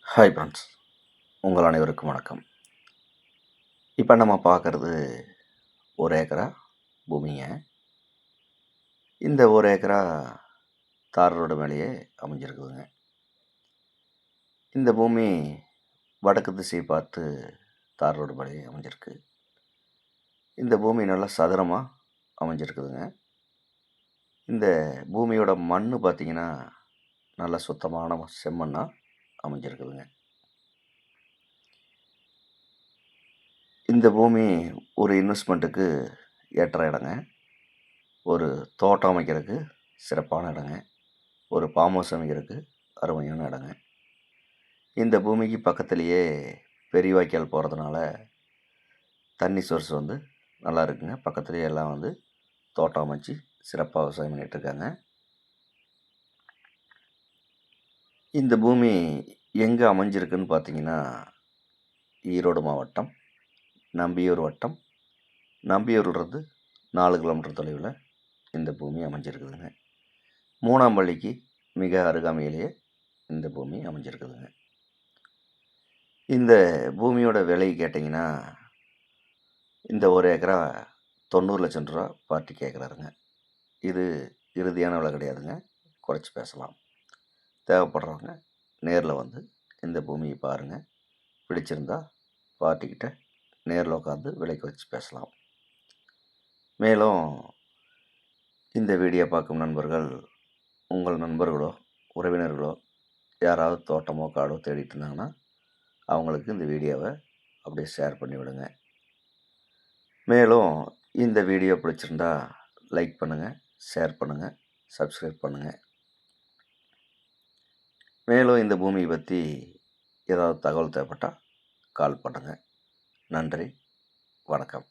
Hi friends, உங்கள் அனைவருக்கும் வணக்கம். இப்போ நம்ம பார்க்குறது 1 ஏக்கரா பூமிங்க. இந்த 1 ஏக்கரா தார் ரோடு மேலேயே அமைஞ்சிருக்குதுங்க. இந்த பூமி வடக்கு திசையை பார்த்து தார் ரோடு மேலேயே அமைஞ்சிருக்கு. இந்த பூமி நல்லா சதுரமாக அமைஞ்சிருக்குதுங்க. இந்த பூமியோட மண் பார்த்திங்கன்னா நல்ல சுத்தமான செம்மண்ணாக அமைஞ்சிருக்குதுங்க. இந்த பூமி ஒரு இன்வெஸ்ட்மெண்ட்டுக்கு ஏற்ற இடங்க. ஒரு தோட்டம் அமைக்கிறதுக்கு சிறப்பான இடங்க. ஒரு ஃபார்ம் ஹவுஸ் அமைக்கிறதுக்கு அருமையான இடங்க. இந்த பூமிக்கு பக்கத்துலேயே பெரிய வாய்க்கால் போகிறதுனால தண்ணி சோர்ஸ் நல்லா இருக்குங்க. பக்கத்துலேயே எல்லாம் தோட்டம் அமைச்சு சிறப்பாக விவசாயம் பண்ணிகிட்ருக்காங்க. இந்த பூமி எங்கே அமைஞ்சிருக்குன்னு பார்த்தீங்கன்னா, ஈரோடு மாவட்டம் நம்பியூர் வட்டம். நம்பியூர்லேருந்து 4 கிலோமீட்டர் தொலைவில் இந்த பூமி அமைஞ்சிருக்குதுங்க. மூணாம்பள்ளிக்கு மிக அருகாமையிலேயே இந்த பூமி அமைஞ்சிருக்குதுங்க. இந்த பூமியோட விலை கேட்டிங்கன்னா, இந்த 1 ஏக்கரா 90 லட்சம் ரூபா பார்ட்டி கேட்குறாருங்க. இது இறுதியான விலை கிடையாதுங்க, குறைச்சி பேசலாம். தேவைப்படுறவங்க நேரில் இந்த பூமியை பாருங்கள். பிடிச்சிருந்தா பார்ட்டிக்கிட்ட நேரில் உட்காந்து விலை குறைச்சி பேசலாம். மேலும் இந்த வீடியோ பார்க்கும் நண்பர்கள் உங்கள் நண்பர்களோ உறவினர்களோ யாராவது தோட்டமோ காடோ தேடிட்டு இருந்தாங்கன்னா அவங்களுக்கு இந்த வீடியோவை அப்படியே ஷேர் பண்ணி விடுங்க. மேலும் இந்த வீடியோ பிடிச்சிருந்தா லைக் பண்ணுங்கள், ஷேர் பண்ணுங்கள், சப்ஸ்கிரைப் பண்ணுங்கள். மேலும் இந்த பூமியை பற்றி ஏதாவது தகவல் தேவைப்பட்டால் கால் பண்ணுங்கள். நன்றி, வணக்கம்.